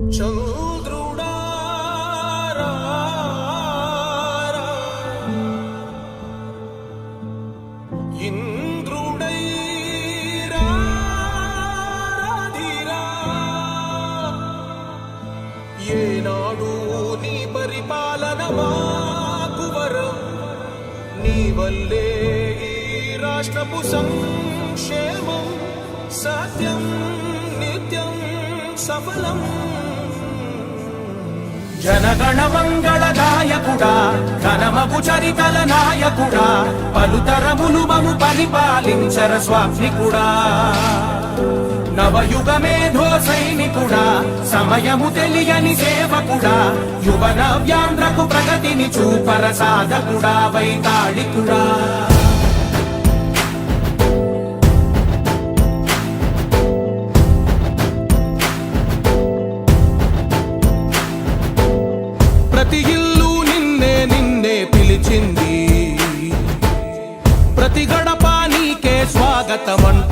చంద్రుడా ఇంద్రుడై రాధిరా ఏనాడు నీ పరిపాలన మాకు వరం నీ వల్లే ఈ రాష్ట్రపు సంక్షేమం సత్యం నిత్యం సఫలం జనగణ మంగళదాయకుడా ఘనమగు చరితల నాయకుడా పలుతరములు మము పరిపాలించర స్వామికుడా నవయుగ మేధో సైనికుడా సమయము తెలియని సేవకుడా యువ నవ్యాంధ్రకు ప్రగతిని చూపర సాధకుడా వైతాళికుడా ప్రతి ఇల్లు నిన్నే నిన్నే పిలిచింది ప్రతి గడప నీకే స్వాగతమంట